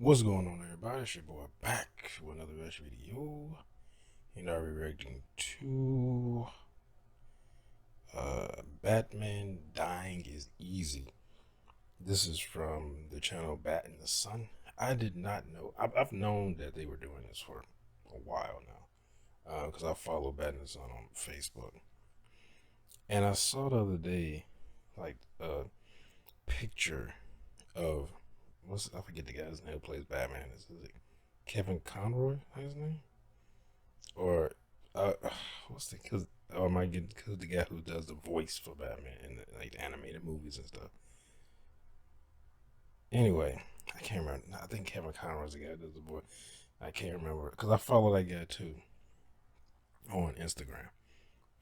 What's going on, everybody? It's your boy back with another reaction video. And I'll be reacting to Batman Dying is Easy. This is from the channel Bat in the Sun. I did not know. I've known that they were doing this for a while now, because I follow Bat in the Sun on Facebook. And I saw the other day, like, a picture of I forget the guy's name who plays Batman. Is it Kevin Conroy? His name? Or what's the? Cause or am I getting? Cause the guy who does the voice for Batman in the animated movies and stuff. Anyway, I can't remember. I think Kevin Conroy's the guy who does the voice. I can't remember because I follow that guy too on Instagram.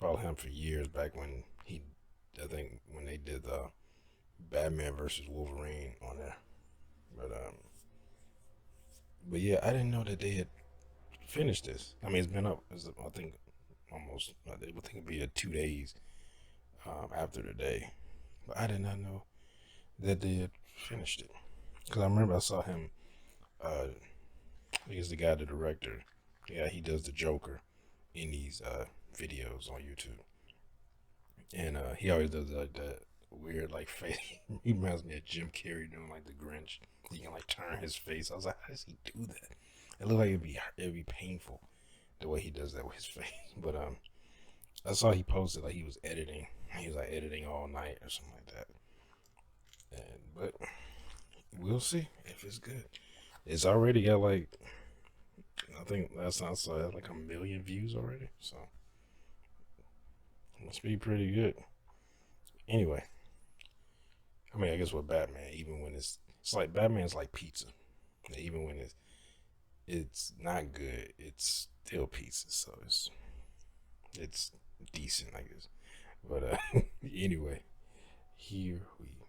Followed him for years back when I think when they did the Batman versus Wolverine on there. But yeah, I didn't know that they had finished this. I mean, it's been up. I think almost. I think it'd be 2 days after the day, but I did not know that they had finished it. Because I remember I saw him. He's the guy, the director. Yeah, he does the Joker in these videos on YouTube, and he always does that weird like face. He reminds me of Jim Carrey doing like the Grinch. He can like turn his face. I was like, how does he do that? It looked like it'd be painful the way he does that with his face. But I saw he posted like he was editing. He was like editing all night or something like that. But we'll see if it's good. It's already got like, I think last time I saw it, like 1 million views already. So it must be pretty good. Anyway, I mean, I guess with Batman, even when it's like Batman's like pizza. Even when it's not good, it's still pizza. So it's decent, I guess. But anyway, here we go.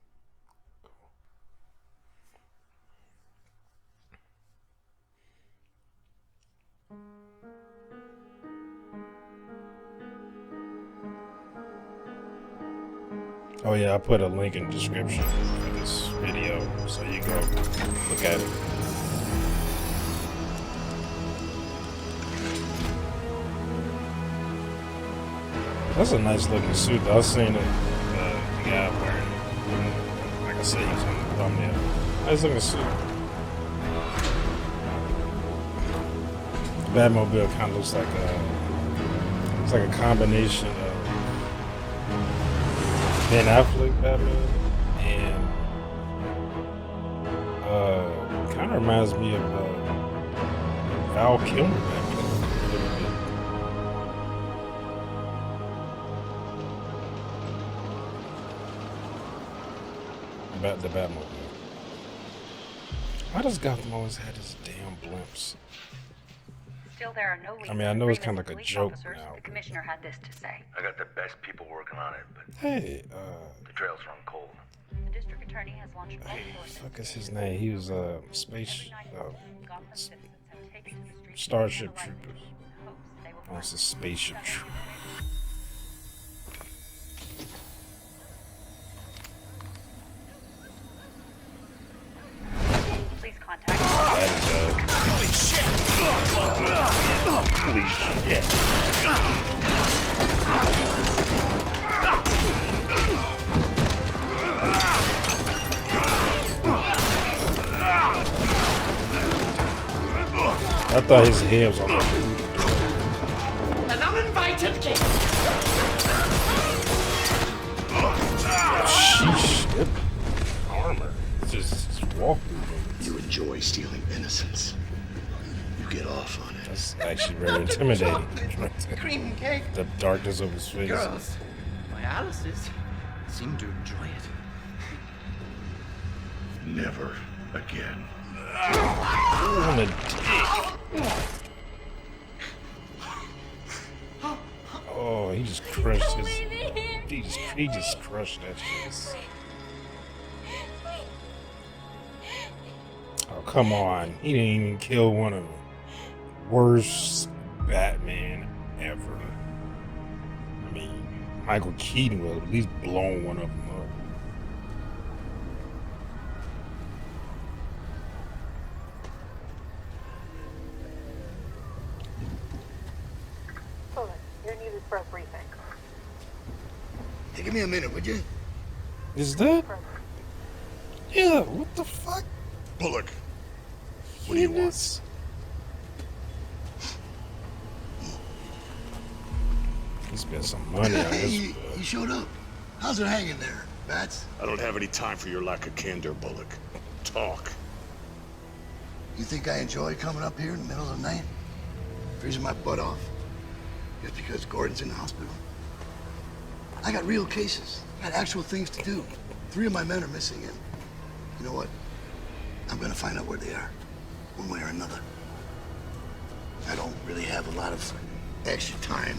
Oh yeah, I put a link in the description for this video, so you go look at it. That's a nice looking suit though. I seen it, the guy wearing, like I said, he was on the thumbnail. Nice looking suit. The Batmobile kind of looks like a combination of Ben Affleck Batman and kind of reminds me of Val Kilmer Batman a little bit. About the Batmobile. Why does Gotham always have this damn blimps? Still, there are no legal I mean, I know it's kind of like a police joke officers. now. The commissioner had this to say. I got the best people working on it, but Hey, the trails run cold. The district attorney has launched fuck is his name? He was space Gotham citizens have taken to the streets Starship in the light of Troopers. hopes they will Oh, find it's a spaceship troop. Please contact. Holy shit! Holy shit! I thought his head was on the An uninvited guest. sheesh. That armor. Just walk through. You enjoy stealing innocence. You get off on it. That's actually very intimidating. Cream cake. The darkness of his face. Girls, my Alice's seem to enjoy it. Never again. Ooh, on the dick. Oh, he just crushed his. He just crushed that shit. Oh, come on. He didn't even kill one of the worst Batman ever. I mean, Michael Keaton will at least blown one of them up. use this for a briefing. Hey, give me a minute, would you? Is that? Yeah, what the fuck? Bullock, what do you want? This- He spent some money on Hey, this. you showed up. How's it hanging there, Bats? I don't have any time for your lack of candor, Bullock. Talk. You think I enjoy coming up here in the middle of the night? Freezing my butt off. Just because Gordon's in the hospital? I got real cases. I got actual things to do. 3 of my men are missing, and you know what? I'm gonna find out where they are, one way or another. I don't really have a lot of extra time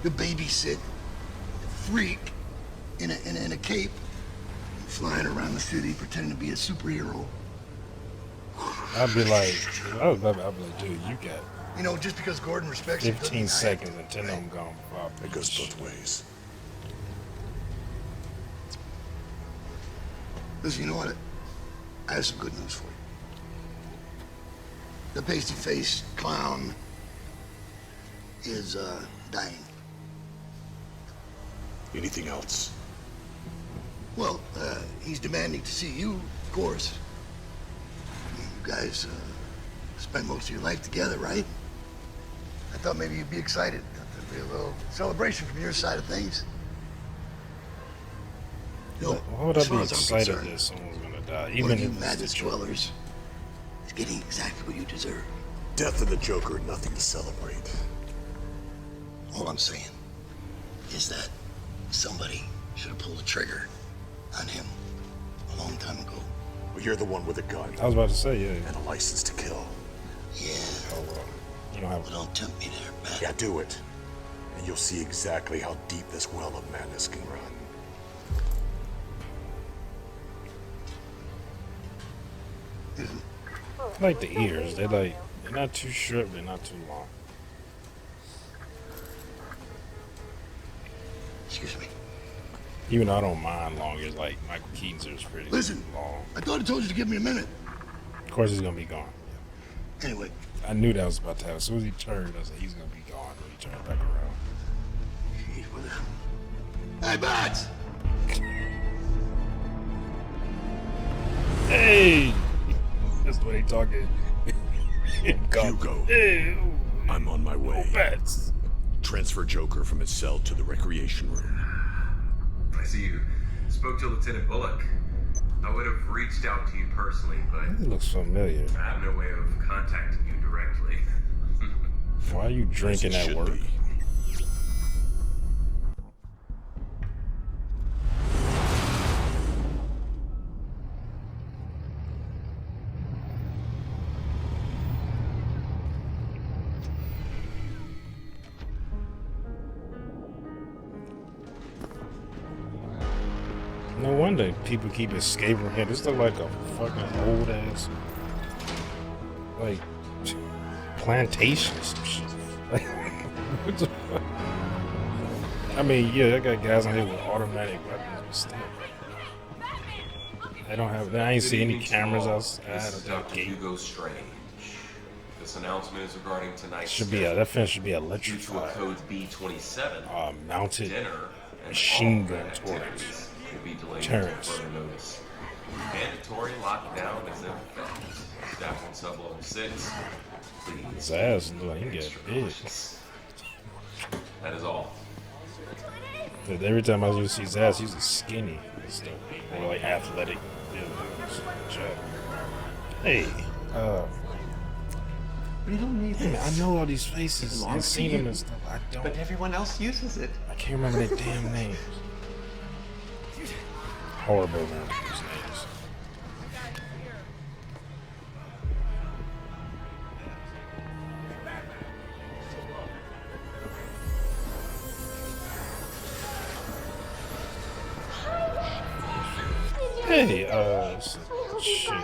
to babysit a freak in a cape, flying around the city pretending to be a superhero. I'd be like, dude, you got You know, just because Gordon respects you, 15 seconds and 10 of them gone. It goes both ways. Listen, you know what? I have some good news for you. The pasty-faced clown is dying. Anything else? Well, he's demanding to see you, of course. You guys spent most of your life together, right? I thought maybe you'd be excited. There'd be a little celebration from your side of things. You know, Why would I as be far as I'm excited concerned, that someone's gonna die? one Even of you if it's madness the Joker. dwellers is getting exactly what you deserve. Death of the Joker, nothing to celebrate. All I'm saying is that somebody should have pulled the trigger on him a long time ago. Well, you're the one with a gun I was about to say, yeah. and a license to kill. Yeah, Oh, you don't have. well, don't tempt me there, Matt. Yeah, do it. And you'll see exactly how deep this well of madness can run. I like the ears. They're not too short, they're not too long. Excuse me. Even though I don't mind long, it's like Michael Keaton's is pretty Listen, long. I thought I told you to give me a minute. Of course, he's gonna be gone. Anyway, I knew that was about to happen. As soon as he turned, I said he's gonna be gone when he turned back around. geez, what the... Hey, Bats! Hey, that's the way they talking. Hugo. Hey, I'm on my way. bats. Transfer Joker from his cell to the recreation room. I see you spoke to Lieutenant Bullock. I would have reached out to you personally, but It looks familiar. I have no way of contacting you directly. Why are you drinking As it at should work? be. No wonder people keep escaping here. This look like a fucking old ass, like, plantation or some shit. Like, what the fuck? I mean, yeah, I got guys on here with automatic weapons, but still. They don't have. I ain't see any cameras outside This of is that Dr. gate. Hugo Strange. This announcement is regarding tonight's Should be schedule. that fence should be Due to a electrified. code B27, Mounted dinner and machine all gun event turrets. activities will be delayed Turrets. until further notice. Mandatory lockdown is in effect. Staff on sub level 6, please. His ass look like he be got extra big. cautious. That is all. But every time I used to see his ass, he's skinny and stuff, or like athletic. Hey, We don't need damn it, I this. know all these faces. I've belongs to seen them you. and stuff. I don't. But everyone else uses it. I can't remember their damn names. Horrible remembering these names. Hey, shit.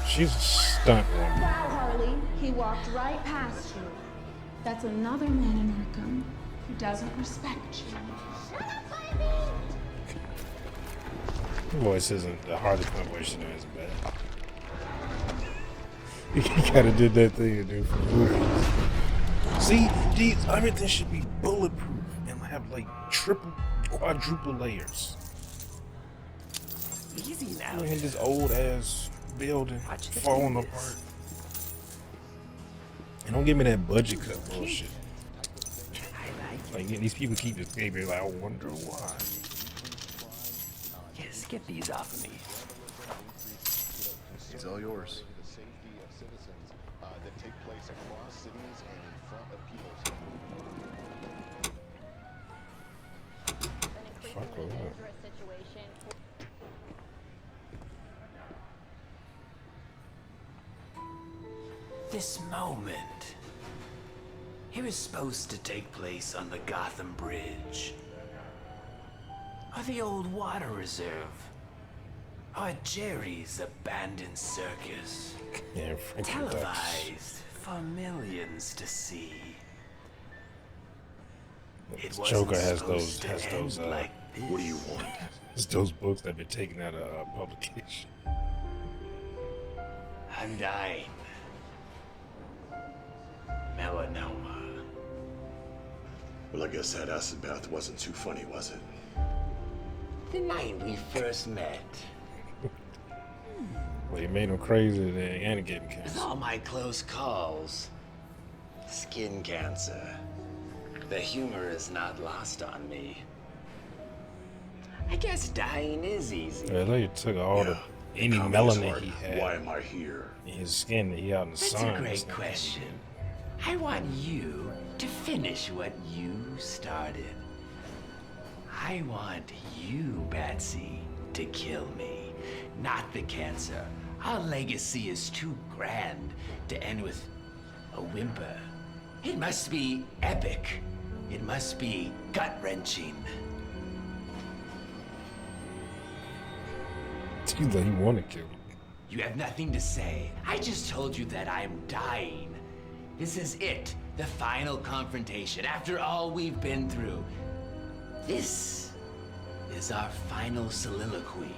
She's a stunt woman. Wow, Harley, he walked right past you. That's another man in Arkham who doesn't respect you. Her voice isn't the Harley Quinn voice. She isn't bad. He kind of did that thing, dude, for movies. See, these everything should be bulletproof and have like triple, quadruple layers. Easy now. Look at this old ass building falling apart. And don't give me that budget cut bullshit. Like these people keep escaping. Like I wonder why. Yes, get these off of me. It's all yours. Fuck all that. This moment. It was supposed to take place on the Gotham Bridge. Or the old water reserve. Or Jerry's abandoned circus. Yeah, televised for millions to see. This Joker has those like what do you want? It's those books that have been taken out of publication. I'm dying. Melanoma. Well, I guess that acid bath wasn't too funny, was it? The night we first met. Well, you made him crazy and getting With cancer. all my close calls. Skin cancer. The humor is not lost on me. I guess dying is easy. Yeah, they took all the any Comedy is melanin hard. he had Why am I here? in his skin that he out in the That's sun. a great question. I want you to finish what you started. I want you, Batsy, to kill me, not the cancer. Our legacy is too grand to end with a whimper. It must be epic. It must be gut-wrenching. Seems like he want to kill him. You have nothing to say. I just told you that I'm dying. This is it, the final confrontation. After all we've been through, this is our final soliloquy.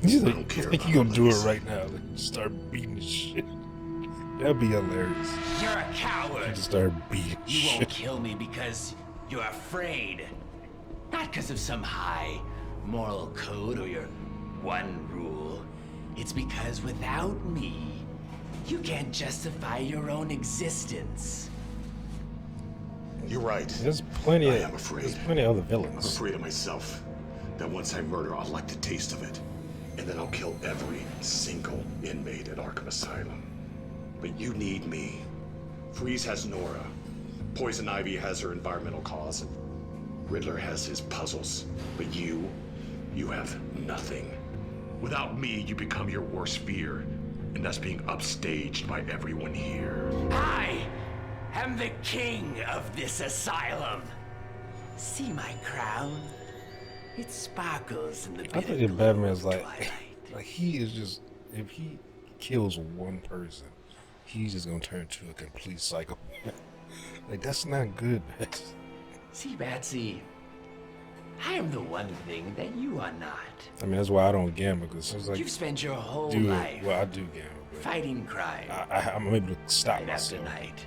He's like you gonna do it right now. Like, start beating the shit. That'd be hilarious. You're a coward. Just start beating You shit. won't kill me because you're afraid. Not because of some high moral code or your one rule. It's because without me, you can't justify your own existence. You're right. There's plenty I of am afraid. There's plenty of other I'm villains. afraid of myself. That once I murder, I'll like the taste of it. And then I'll kill every single inmate at Arkham Asylum. But you need me. Freeze has Nora. Poison Ivy has her environmental cause. And Riddler has his puzzles. But you have nothing. Without me, you become your worst fear. And that's being upstaged by everyone here. I am the king of this asylum. See my crown? It sparkles in the I bitter think that glow Batman's of like twilight. he is just if he kills one person, he's just gonna turn into a complete psychopath. Like that's not good, man. See, Batsy, I am the one thing that you are not. I mean that's why I don't gamble because it's like You've spent your whole dude, life well I do gamble, but fighting crime I'm able to stop night after myself night.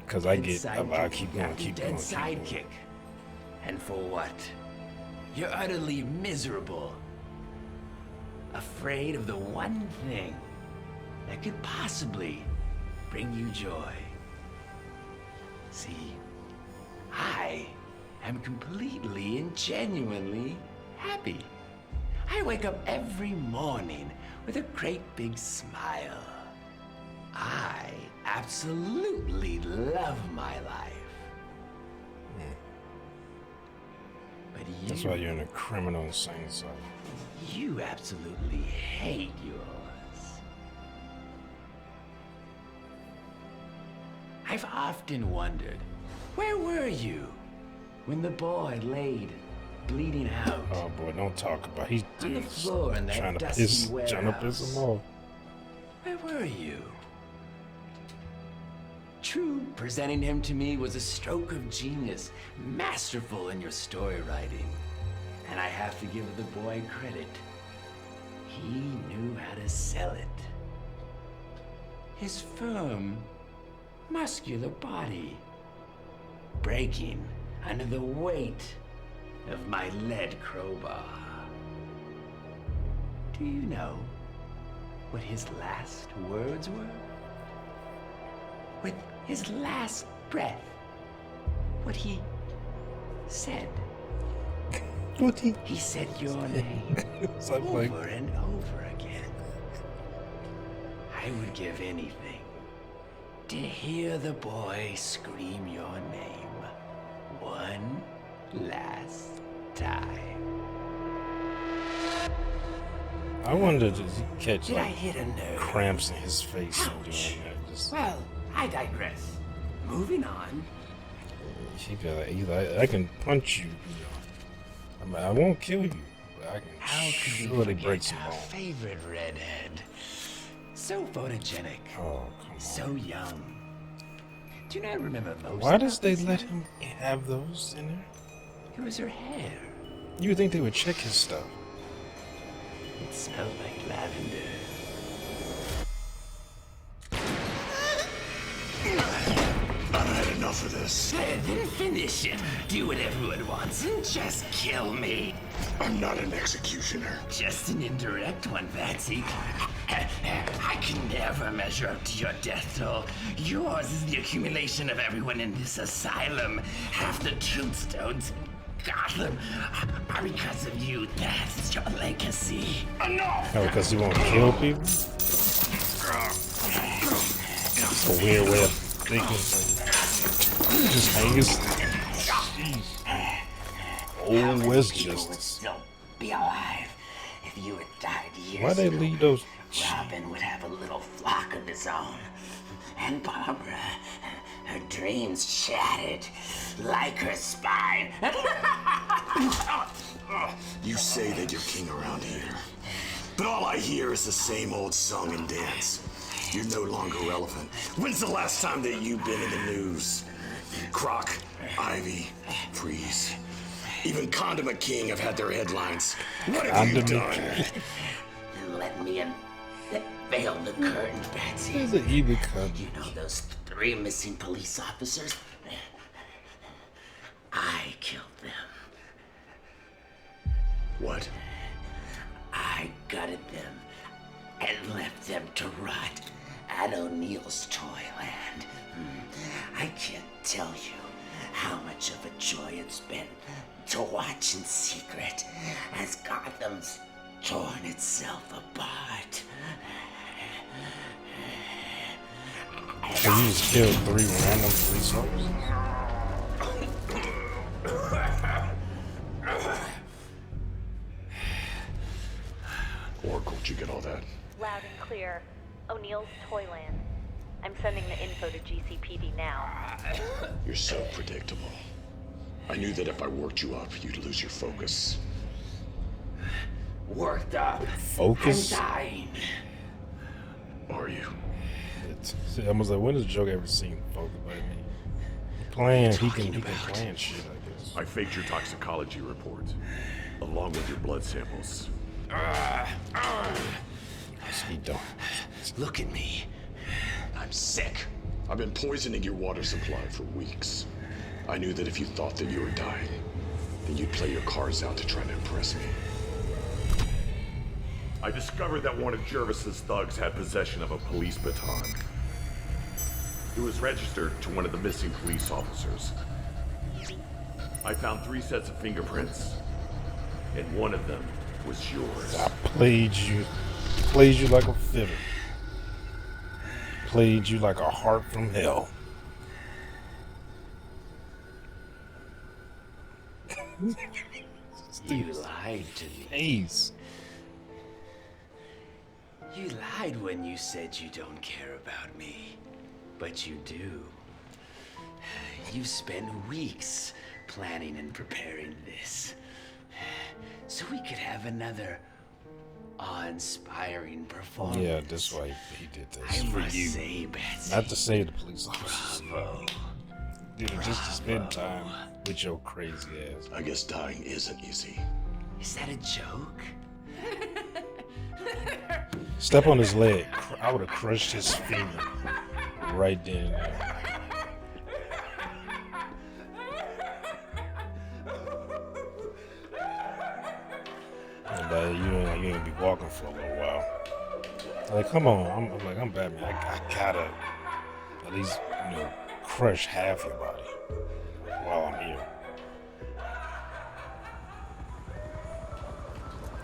because I And get sidekick I keep going, after keep dead going, keep going. sidekick. And for what? You're utterly miserable. Afraid of the one thing that could possibly bring you joy. See, I am completely and genuinely happy. I wake up every morning with a great big smile. I absolutely love my life. But you, That's why you're in a criminal insane asylum. you absolutely hate yours. I've often wondered, where were you when the boy laid bleeding out Oh boy, don't talk about he's on the dude's floor in that trying to dusty piss warehouse? trying to piss him off. Where were you? True, presenting him to me was a stroke of genius, masterful in your story writing. And I have to give the boy credit. He knew how to sell it. His firm, muscular body, breaking under the weight of my lead crowbar. Do you know what his last words were? With his last breath, what he said. What he said your name over and over again. I would give anything to hear the boy scream your name one last time. I wonder, did he catch Did I like hit a nerve? cramps in his face from doing Ouch. that? Just, Well, I digress. Moving on. he's like, I can punch you, I mean, I won't kill you, but I can How could we surely break forget some our bones. favorite redhead? So photogenic. Oh, come on. So young. Do you not remember most Why does about they this let young? him have those in there? It was her hair. You would think they would check his stuff. It smelled like lavender. I've had enough of this. Then finish it. Do what everyone wants and just kill me. I'm not an executioner. Just an indirect one, Patsy. I can never measure up to your death toll. Yours is the accumulation of everyone in this asylum. Half the tombstones in Gotham are because of you. That's your legacy. Enough! Oh, because he won't kill people? It's a weird way of thinking. Just hang his... Old West People would Justice. still be alive if you had died years Why they ago. leave those... Robin would have a little flock of his own. And Barbara, her dreams shattered like her spine. You say that you're king around here, but all I hear is the same old song and dance. You're no longer relevant. When's the last time that you've been in the news? Croc, Ivy, Freeze. Even Condiment King have had their headlines. What have you Condiment done? Let me in. Veil the curtain, Patsy. He's an evil cunt. You know those 3 missing police officers? I killed them. What? I gutted them and left them to rot at O'Neill's Toyland. I can't tell you how much of a joy it's been to watch in secret as Gotham's torn itself apart. So you just killed 3 random police officers? Oracle, did you get all that? Loud and clear. O'Neill's Toyland. I'm sending the info to GCPD now. You're so predictable. I knew that if I worked you up, you'd lose your focus. Worked up. Focus? I'm dying. Are you? See, I was like, when has Joker ever seen focus? But I mean, playing, he can plan shit, I guess. I faked your toxicology report, along with your blood samples. He don't. Look at me. I'm sick. I've been poisoning your water supply for weeks. I knew that if you thought that you were dying, then you'd play your cards out to try to impress me. I discovered that one of Jervis's thugs had possession of a police baton. It was registered to one of the missing police officers. I found 3 sets of fingerprints, and one of them was yours. I played you like a fiddle. Played you like a harp from hell. You lied to me. Ace. You lied when you said you don't care about me. But you do. You spent weeks planning and preparing this. So we could have another awe-inspiring performance. Yeah, that's why he did this. I For must you. say, Betsy, Not to save the police officers. bravo. Did it just to spend time with your crazy ass. I guess dying isn't easy. Is that a joke? Step on his leg. I would have crushed his femur right then and there. And you ain't be walking for a little while. Like, come on. I'm Batman. I gotta at least, crush half your body while I'm here.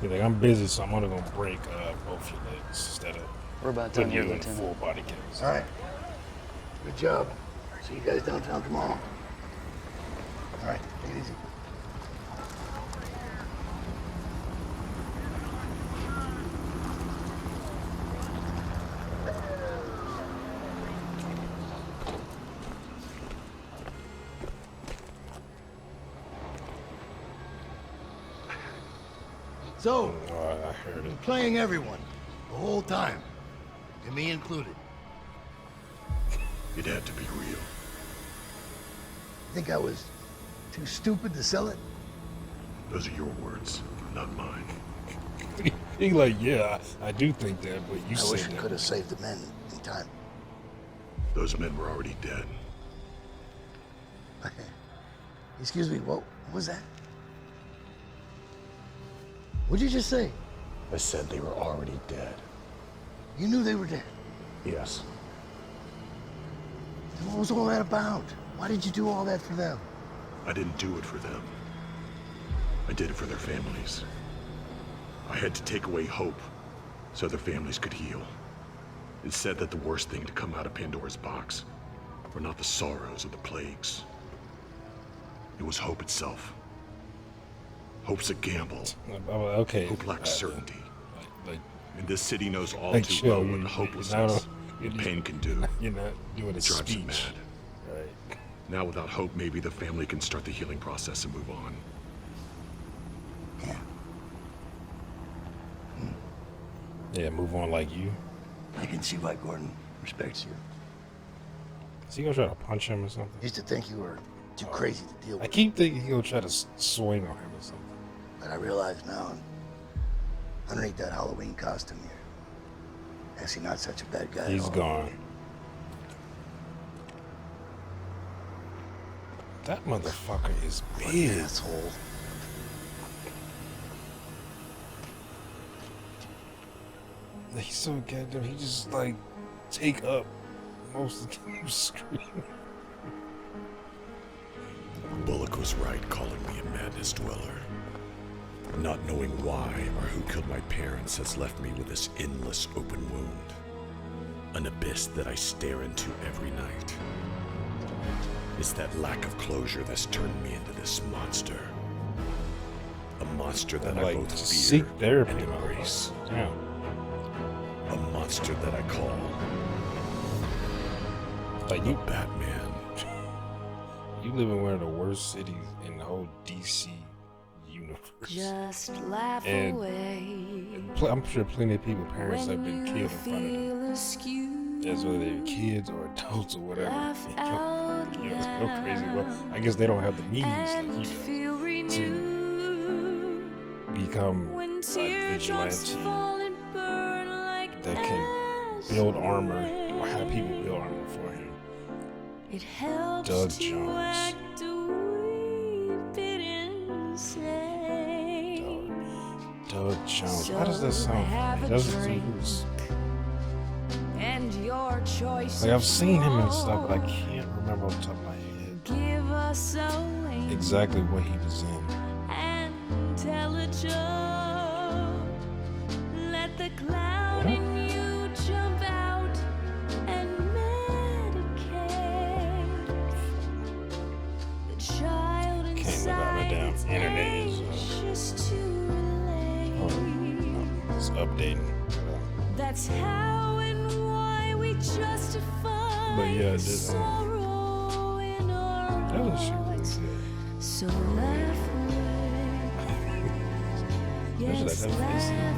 You're like, I'm busy, so I'm only gonna break both your legs instead of We're about done putting here, you in Lieutenant. full body cast. All right. Good job. See you guys downtown tomorrow. All right, take it easy. So, I heard been it. playing everyone the whole time, and me included. It had to be real. Think I was too stupid to sell it? Those are your words, not mine. He like, yeah, I do think that, but you I said wish I that. could have saved the men in time. Those men were already dead. Excuse me, what was that? What'd you just say? I said they were already dead. You knew they were dead. Yes. Then what was all that about? Why did you do all that for them? I didn't do it for them. I did it for their families. I had to take away hope so their families could heal. It said that the worst thing to come out of Pandora's box were not the sorrows or the plagues. It was hope itself. Hope's a gamble. Okay. Hope lacks certainty. Like, And this city knows all like, too chill, well what you- hopelessness you- and pain can do. you're not doing a It drives them speech. mad. Right. Now without hope, maybe the family can start the healing process and move on. Yeah. Yeah, move on like you. I can see why Gordon respects you. Is he gonna try to punch him or something? Used to think you were too crazy to deal I with. keep thinking he'll try to swing on him or something. But I realize now, underneath that Halloween costume, you're actually not such a bad guy. He's at all. gone. That motherfucker is What an big. asshole. He's so goddamn. He just like take up most of the screen. Bullock was right calling me a madness dweller. Not knowing why or who killed my parents has left me with this endless open wound. An abyss that I stare into every night. It's that lack of closure that's turned me into this monster. A monster that I Like both seek fear therapy, and embrace. Yeah. A monster that I call Like the you, Batman. you live in one of the worst cities in the whole DC universe. Just laugh And away. I'm sure plenty of people, parents have been When killed you in front of them. feel askew, As whether they're kids or adults or whatever. laugh You know, out it's so crazy. Well, I guess they don't have the means like you feel do renewed. to become When a teardrops vigilante fall and burn like that can build armor or have people build armor for him. it helps Doug to Jones. act a wee bit insane. Doug Jones. Why does that sound funny? Doesn't see who's And your choice like I've seen him and stuff, but I can't remember off the top of my head give us a exactly what he was in. and tell a joke. Let the clown in you jump out and medicate. The child Can't look out inside the damn is internet is anxious to oh, relate. no, it's updating. That's how and why we justify But yeah, the it did, sorrow in our that was shit really hearts. good. So laugh away. Yes, that face. laugh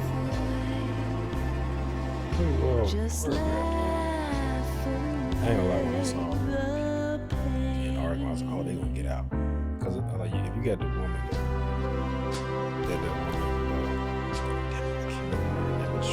Whoa, away. Just word, laugh away. I ain't gonna lie, when I saw him the pain. in Oregon, I was like, oh, they gonna get out. Because like, if you got the woman, that woman, damn, I can't remember her name, but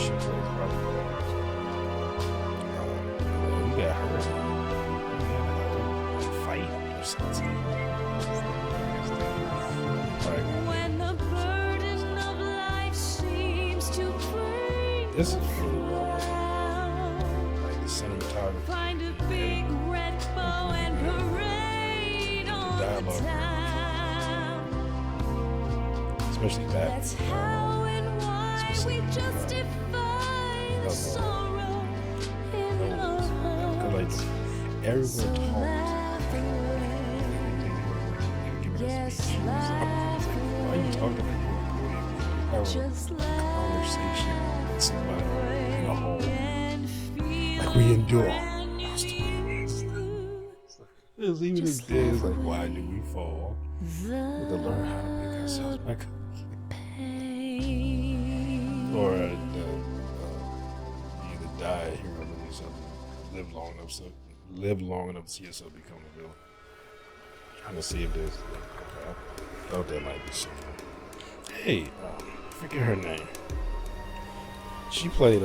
this is really well made. Like the cinematography, Find a big red bow and parade on the dialogue, town. especially that. That's how and why we specific, justify the sorrow in our Cause hearts. like everyone So talks. laugh away. Yes, laugh Why are you talking like you're having a Just conversation with somebody in a hall? and feel Like we endure. brand new. It's even as dead as like, why do we fall? We have to learn how to make ourselves back up. Or you either die a hero than yourself, live long enough to see yourself become a villain. Trying to see if there's. Okay, I thought that might be something. Hey, forget her name. She played.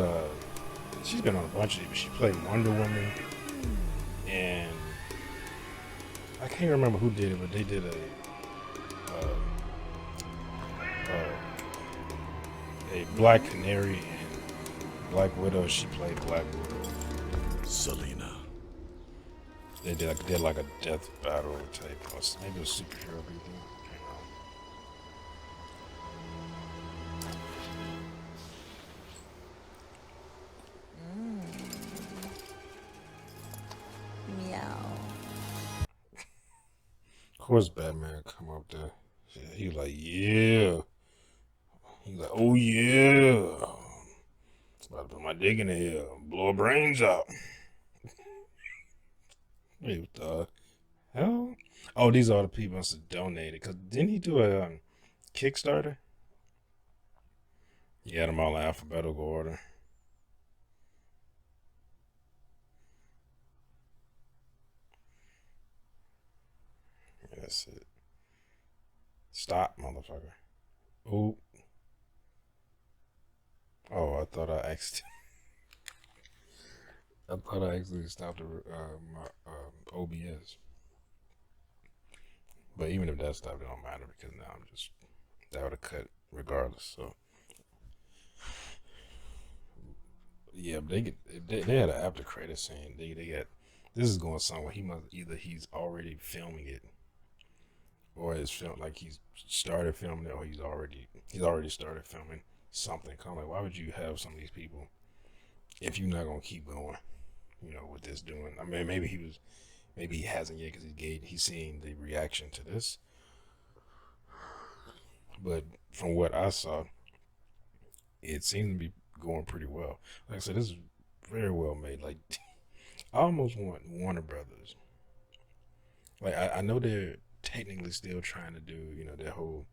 She's been on a bunch of it, but she played Wonder Woman, and I can't remember who did it, but they did a Black Canary and Black Widow. She played Black Widow. Selena. They did like a death battle type, or maybe a superhero thing. Meow. Of course, Batman come up there. He like, yeah. He's like, oh yeah. About to put my dick in the air, blow her brains out. Wait, what the hell? Oh, these are the people that donated. Cause didn't he do a Kickstarter? He had them all in alphabetical order. Yeah, that's it. Stop, motherfucker. Oh. Oh, I thought I actually stopped my OBS. But even if that stopped, it don't matter because now that would have cut regardless. So yeah, but they had an after credit scene. They got this is going somewhere. He's already filming it, or it's filmed like he's started filming it, or he's already started filming something. Kind of like, why would you have some of these people if you're not gonna keep going? You know, with this doing. I mean, maybe he hasn't yet because he's seeing the reaction to this. But from what I saw, it seemed to be going pretty well. Like I said, this is very well made. Like, I almost want Warner Brothers. Like, I know they're technically still trying to do, you know, their whole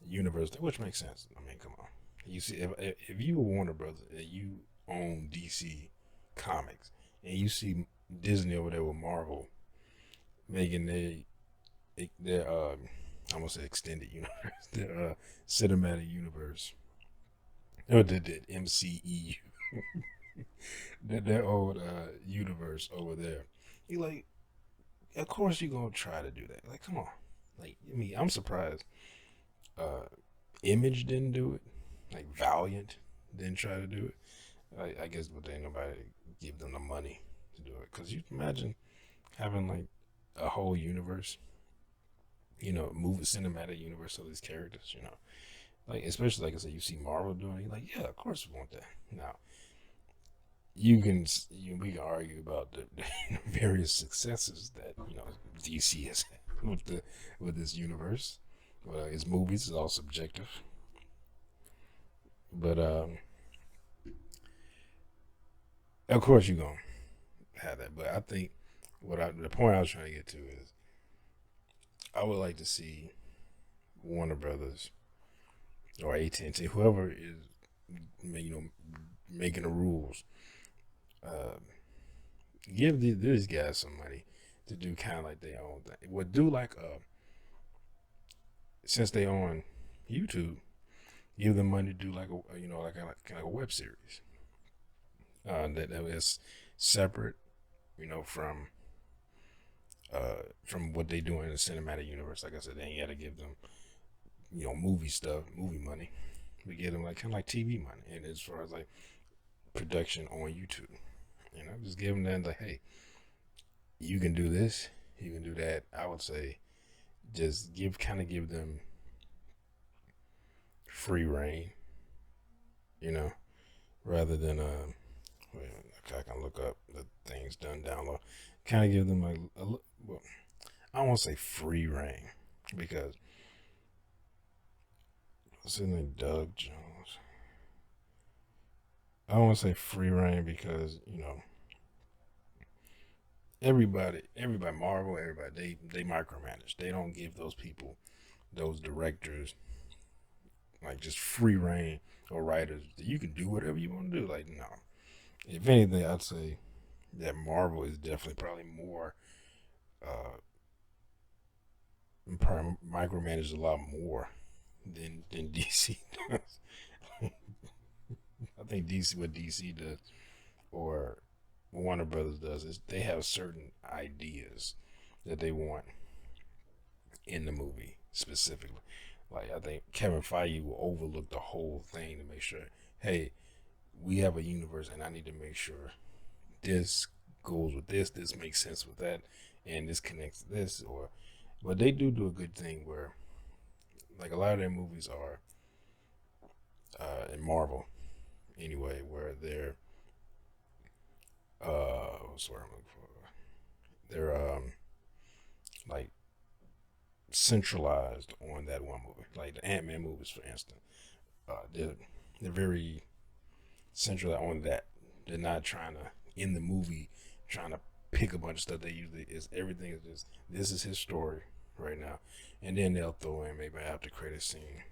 universe, which makes sense. I mean, come on. You see, if you were Warner Brothers and you own DC Comics, and you see Disney over there with Marvel making their I almost say extended universe, their cinematic universe, or the MCEU, their old universe over there. You like, of course you're gonna try to do that. Like, come on. Like, I mean, I'm surprised. Image didn't do it. Like Valiant didn't try to do it. I guess, but ain't nobody give them the money to do it. Cause you imagine having like a whole universe, you know, movie cinematic universe of these characters, you know, like especially like I said, you see Marvel doing it. You're like, yeah, of course we want that. Now, we can argue about the various successes that DC has had with this universe. His movies is all subjective, but of course you're gonna have that. But I think the point I was trying to get to is I would like to see Warner Brothers or AT&T, whoever is making the rules, give these guys some money to do kind of like their own thing. Would do like since they on YouTube, give them money to do like a kind of a web series that is separate, from what they do in the cinematic universe. Like I said, they ain't got to give them movie money. We get them like kind of like TV money. And as far as like production on YouTube. You know, just give them that, like, hey, you can do this, you can do that. I would say just give them free reign, you know, rather than wait, I can look up the things done down low. Kind of give them like well, I don't want to say free reign because what's his name, Doug Jones. I don't want to say free reign because you know everybody, Marvel, everybody, they micromanage. They don't give those people, those directors, like just free reign or writers. You can do whatever you want to do. Like no, if anything, I'd say that Marvel is definitely probably more, probably micromanages a lot more than DC does. I think what DC does or Warner Brothers does is they have certain ideas that they want in the movie specifically. Like I think Kevin Feige will overlook the whole thing to make sure, hey, we have a universe and I need to make sure this goes with this makes sense with that, and this connects to this. Or, but they do a good thing where, like a lot of their movies are, in Marvel, anyway, where they're, what's the word I'm looking for? They're like centralized on that one movie. Like the Ant-Man movies, for instance, they're very central on that. They're not trying to in the movie trying to pick a bunch of stuff. They usually is everything is just this is his story right now, and then they'll throw in maybe after credit scene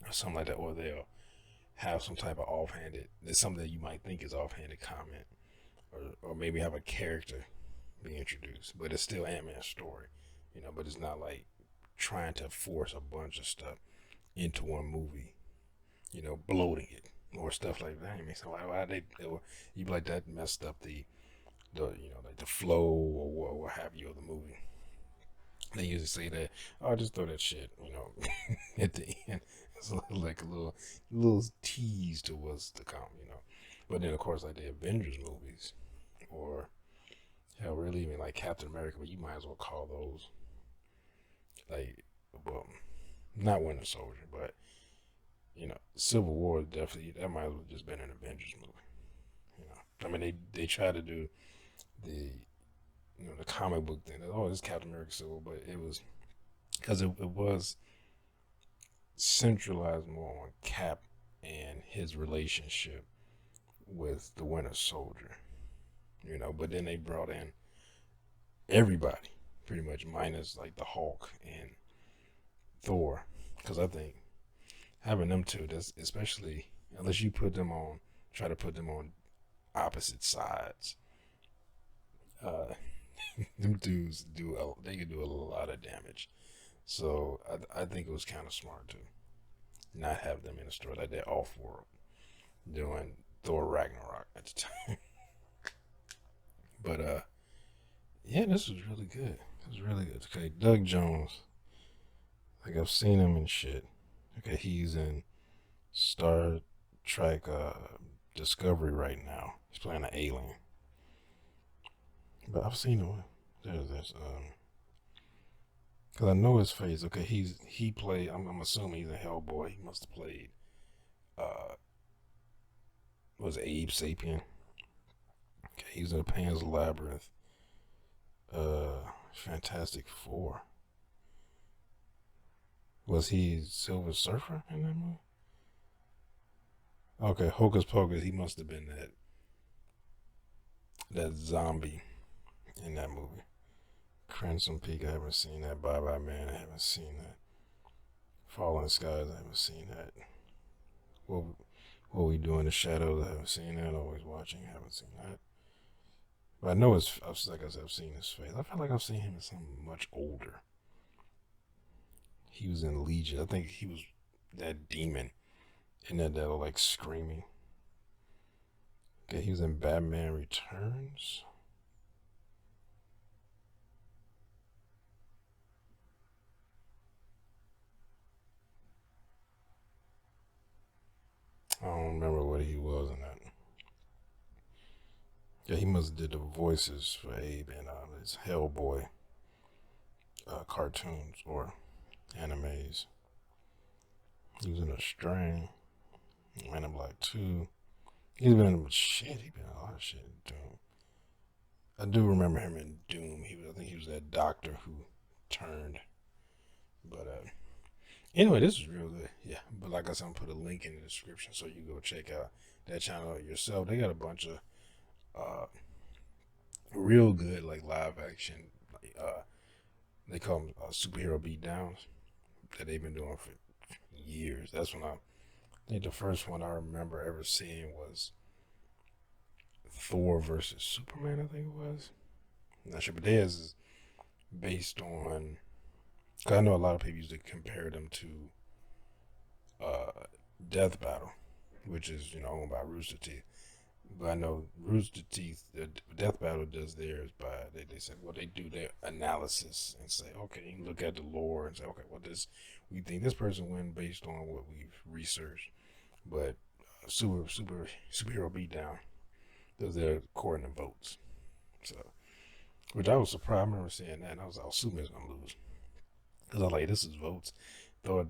or something like that, or they'll have some type of offhanded. There's something that you might think is offhanded comment, or maybe have a character be introduced, but it's still Ant-Man's story, you know. But it's not like trying to force a bunch of stuff into one movie, you know, bloating it or stuff like that. I mean, so why they you like that messed up the you know like the flow or what have you of the movie. They usually say that, oh, just throw that shit, you know, at the end. It's like a little tease to what's to come, you know. But then of course like the Avengers movies, or hell, really even like Captain America, but you might as well call those like, well, not Winter Soldier, but you know, Civil War definitely that might as well just been an Avengers movie. You know, I mean they try to do the you know the comic book thing. Oh, it's Captain America Civil, but it was because it was centralized more on Cap and his relationship with the Winter Soldier. You know, but then they brought in everybody pretty much minus like the Hulk and Thor, because I think having them two, that's especially unless you put them on, try to put them on opposite sides. Them dudes they can do a lot of damage. So I think it was kind of smart to not have them in a story like that off world doing Thor Ragnarok at the time. But yeah, this was really good. It was really good. Okay, Doug Jones. Like I've seen him in shit. Okay, he's in Star Trek Discovery right now. He's playing an alien. But I've seen him. There's because I know his face. Okay, he played. I'm assuming he's a Hellboy. He must have played. Was it Abe Sapien? Okay, he's in the Pan's Labyrinth. Fantastic Four. Was he Silver Surfer in that movie? Okay, Hocus Pocus. He must have been that zombie in that movie. Crimson Peak. I haven't seen that. Bye Bye Man. I haven't seen that. Falling Skies. I haven't seen that. What We Do in the Shadows. I haven't seen that. Always Watching. I haven't seen that. But I know it's like I said, I've seen his face. I feel like I've seen him in something much older. He was in Legion. I think he was that demon in that like screaming. Okay, he was in Batman Returns. I don't remember what he was in that. Yeah, he must have did the voices for Abe and his Hellboy cartoons or animes. He was in A String, Man in Black 2. He's been in shit. He's been in a lot of shit in Doom. I do remember him in Doom. I think he was that doctor who turned. But anyway, this is real good. Yeah, but like I said, I'm gonna put a link in the description so you go check out that channel yourself. They got a bunch of real good like live action. They call them superhero beatdowns that they've been doing for years. That's when I think the first one I remember ever seeing was Thor versus Superman. I think it was. I'm not sure, but theirs is based on. Cause I know a lot of people used to compare them to Death Battle, which is owned by Rooster Teeth. But I know Rooster Teeth, Death Battle does theirs by they said they do their analysis and say, okay, you look at the lore and say, okay, well we think this person win based on what we've researched. But superhero beatdown does their according to votes. So, which I was surprised. I remember seeing that, and I was Superman's gonna lose because I was like, this is votes. Though I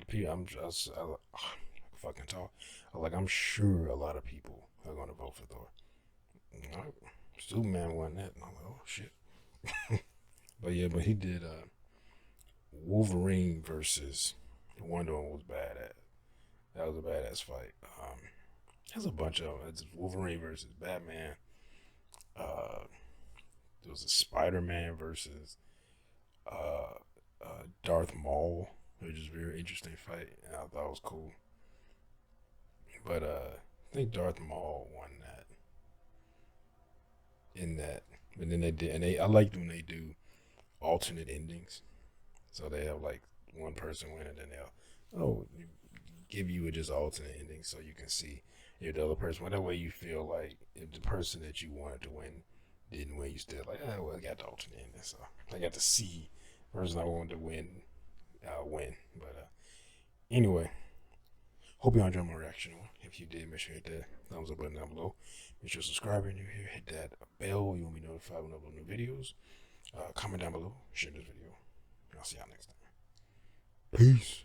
fucking talk. I'm sure a lot of people are gonna vote for Thor. Superman won that, and I'm like, oh shit. But yeah, but he did Wolverine versus Wonder Woman was bad. That was a badass fight. There's a bunch of them. It's Wolverine versus Batman. There was a Spider-Man versus Darth Maul, which is a very interesting fight. And I thought it was cool. But I think Darth Maul won that. In that, but then they did, and I like when they do alternate endings. So they have like one person win, and then they'll give you a just alternate ending, so you can see if the other person. That way you feel like if the person that you wanted to win didn't win, you still like, oh well, I got the alternate ending, so I got to see the person I wanted to win win. But anyway, hope you enjoyed my reaction. If you did, make sure you hit that thumbs up button down below. Make sure to subscribe and you're here. Hit that bell. You will be notified when I upload new videos. Comment down below. Share this video. And I'll see y'all next time. Peace.